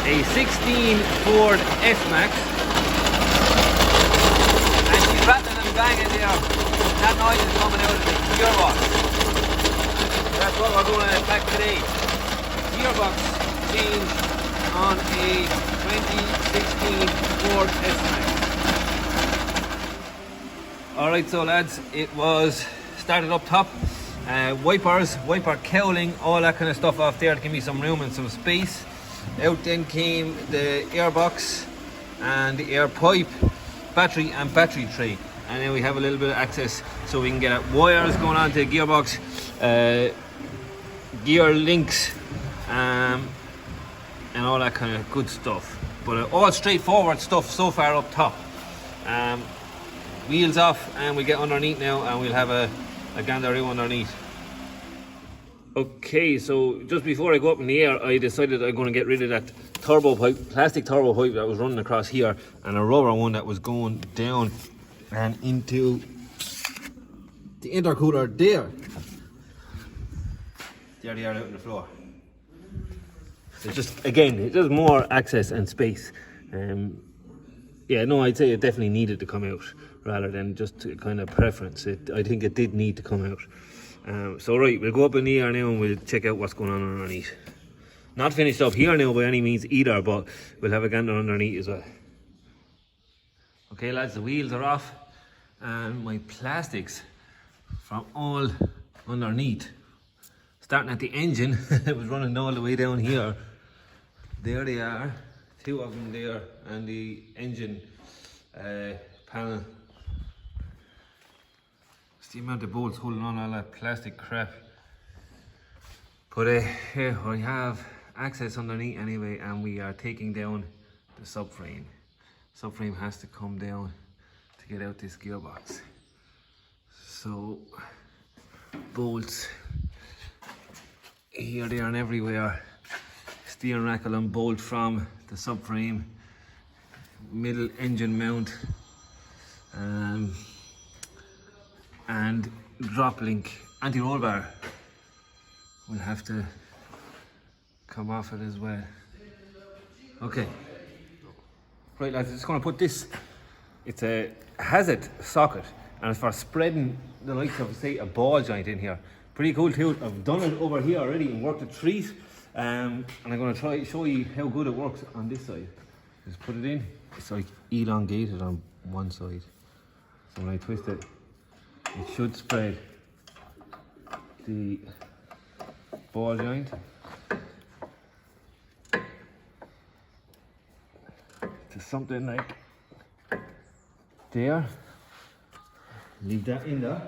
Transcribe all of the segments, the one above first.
a 16 Ford F-Max, and she's rattling and banging there. That noise is coming out of the gearbox. That's what we're going to attack today. Gearbox change on a 2016 Ford F-Max. Alright, so lads, it was started up top. Wipers, wiper cowling, all that kind of stuff off there to give me some room and some space. Out then came the airbox and the air pipe, battery and battery tray. And then we have a little bit of access so we can get wires going on to the gearbox, gear links, and all that kind of good stuff. But all straightforward stuff so far up top. Wheels off and we get underneath now and we'll have a gandaroo underneath. Okay, so just before I go up in the air, I decided I'm going to get rid of that turbo pipe, plastic turbo pipe that was running across here, and a rubber one that was going down and into the intercooler there. There they are out on the floor. So just, again, it's just more access and space. Yeah, no, I'd say it definitely needed to come out rather than just kind of preference. I think it did need to come out. So right, we'll go up in the air now and we'll check out what's going on underneath. Not finished up here now by any means either, but we'll have a gander underneath as well. Okay lads, the wheels are off and my plastics from all underneath. Starting at the engine, it was running all the way down here. There they are, two of them there, and the engine panel. The amount of bolts holding on all that plastic crap. But here we have access underneath anyway, and we are taking down the subframe. Subframe has to come down to get out this gearbox. So bolts here, there and everywhere. Steering rackle and bolt from the subframe, middle engine mount, and drop link anti-roll bar will have to come off it as well. Okay, right lads, I'm just going to put this, it's a hazard socket and it's for spreading the likes of, say, a ball joint in here. Pretty cool too. I've done it over here already and worked the trees, and I'm going to try show you how good it works on this side. Just put it in, it's like elongated on one side, so when I twist it, it should spread the ball joint to something like there. Leave that in there.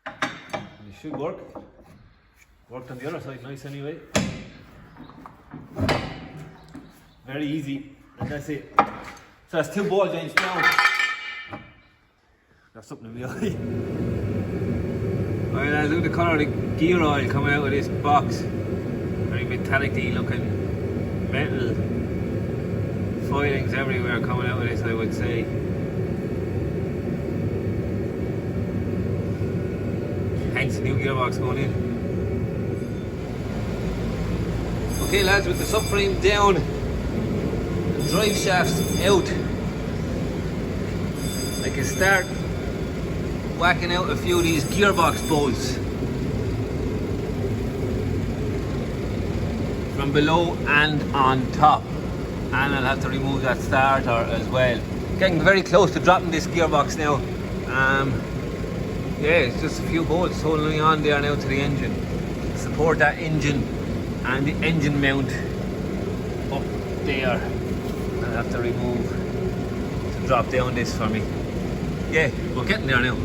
It should work. Worked on the other side nice anyway. Very easy, and that's it. So that's two ball joints down. Got something in the eye. Alright lads, look at the colour of the gear oil coming out of this box. Very metallic-y looking, metal foilings everywhere coming out of this, I would say. Hence the new gearbox going in. Okay lads, with the subframe down, drive shafts out, I can start whacking out a few of these gearbox bolts from below and on top, and I'll have to remove that starter as well. Getting very close to dropping this gearbox now. Yeah, it's just a few bolts holding on there now to the engine, support that engine and the engine mount up there. I'll have to remove to drop down this for me. Yeah, we're getting there now.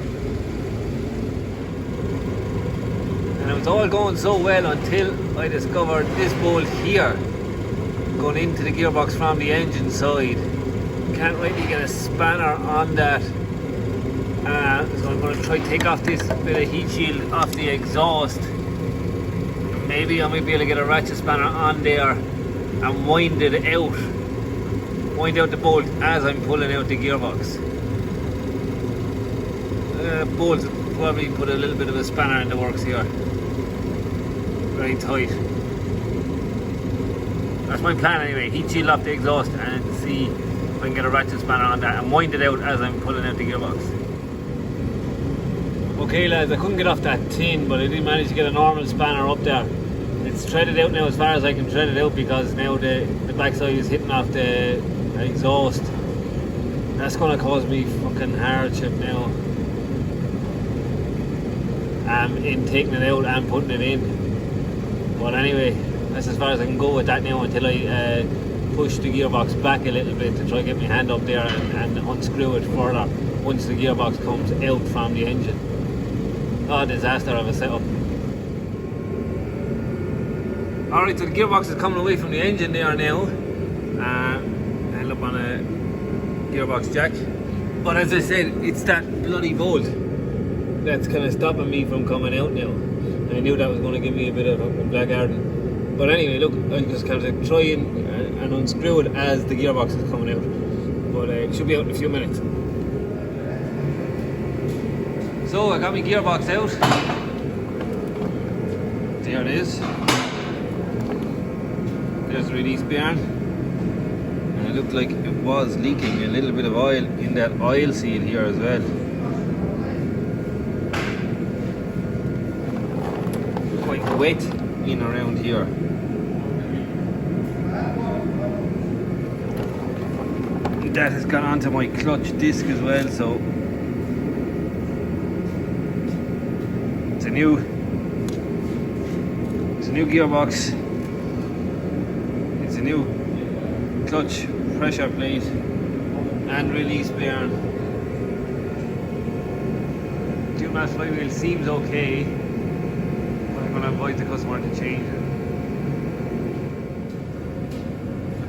And it was all going so well until I discovered this bolt here going into the gearbox from the engine side. Can't really get a spanner on that. So I'm going to try to take off this bit of heat shield off the exhaust. Maybe I might be able to get a ratchet spanner on there and wind it out. Wind out the bolt as I'm pulling out the gearbox. bolts, probably put a little bit of a spanner in the works here. Very tight. That's my plan anyway. Heat shield off the exhaust and see if I can get a ratchet spanner on that and wind it out as I'm pulling out the gearbox. Okay lads, I couldn't get off that tin, but I did manage to get a normal spanner up there. It's threaded out now as far as I can thread it out, because now the backside is hitting off the exhaust. That's going to cause me fucking hardship now. In taking it out and putting it in. But anyway, that's as far as I can go with that now until I push the gearbox back a little bit to try to get my hand up there and unscrew it further once the gearbox comes out from the engine. Oh, disaster of a setup. Alright, so the gearbox is coming away from the engine there now. End up on a gearbox jack. But as I said, it's that bloody bolt that's kind of stopping me from coming out now. I knew that was going to give me a bit of a black garden. But anyway, look, I'm just kind of trying and unscrew it as the gearbox is coming out. But it should be out in a few minutes. So I got my gearbox out. There it is. There's the release bearing. And it looked like it was leaking a little bit of oil in that oil seal here as well. Quite wet in around here. That has gone onto my clutch disc as well, so it's a new gearbox. It's a new clutch pressure plate and release bearing. 2-mass flywheel seems okay, but I'm going to advise the customer to change it.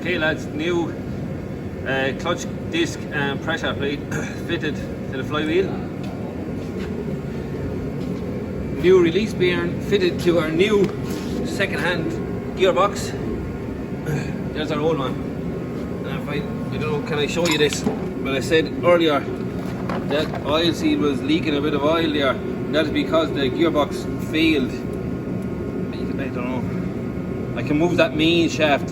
Okay lads, new clutch disc and pressure plate fitted to the flywheel. New release bearing fitted to our new second-hand gearbox. There's our old one. And if I don't know, can I show you this? But I said earlier that oil seal was leaking a bit of oil there. That is because the gearbox failed. I don't know. I can move that main shaft.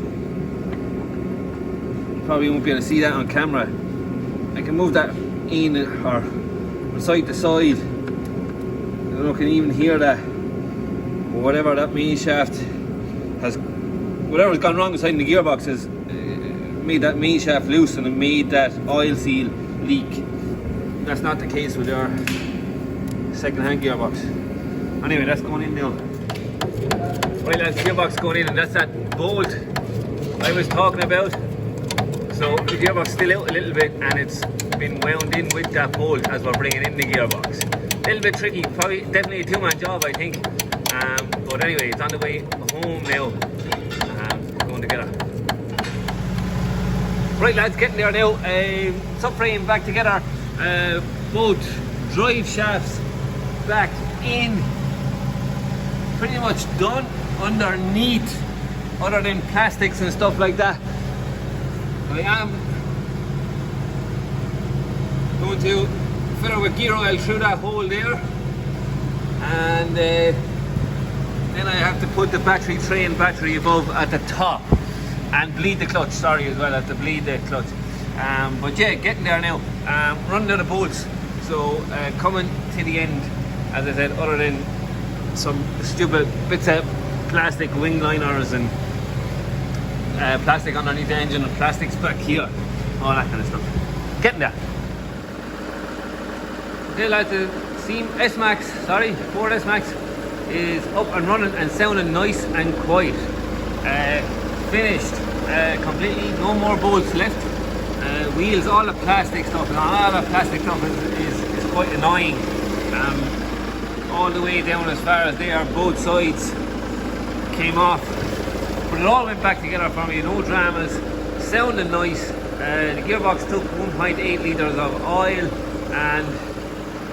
You probably won't be able to see that on camera. I can move that in or from side to side. I don't know, can you even hear that? But whatever that main shaft has, whatever's gone wrong inside the gearbox has made that main shaft loose and it made that oil seal leak. That's not the case with our second-hand gearbox. Anyway, that's going in now. Right lads, gearbox going in, and that's that bolt I was talking about. So the gearbox is still out a little bit and it's been wound in with that bolt as we're bringing in the gearbox. A little bit tricky, probably definitely a two-man job I think. But anyway, it's on the way home now. Going together. Right lads, getting there now. Subframe back together. Both drive shafts back in. Pretty much done underneath, other than plastics and stuff like that. I am going to fill it with gear oil through that hole there, and then I have to put the battery tray and battery above at the top and bleed the clutch. Sorry, as well, I have to bleed the clutch. But yeah, getting there now. Running out of bolts, so coming to the end, as I said, other than some stupid bits of plastic wing liners and plastic underneath the engine and plastics back here, all that kind of stuff. Getting there. Okay lads, the Ford S-Max is up and running and sounding nice and quiet. Finished completely, no more bolts left. Wheels, all the plastic stuff, and all the plastic stuff is quite annoying. All the way down as far as they are, both sides came off, but it all went back together for me, no dramas, sounding nice. The gearbox took 1.8 litres of oil, and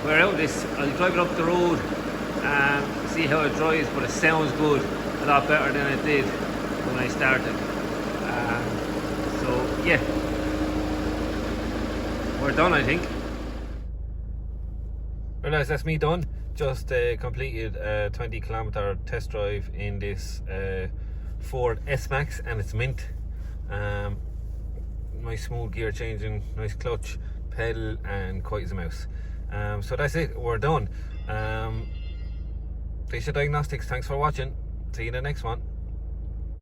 we're out this. I'll drive it up the road and see how it drives, but it sounds good, a lot better than it did when I started. So yeah, we're done I think. Well, guys, that's me done. Just completed a 20-kilometer test drive in this Ford S-Max, and it's mint. Nice smooth gear changing, nice clutch, pedal, and quiet as a mouse. So that's it, we're done. Diagnostics, thanks for watching. See you in the next one.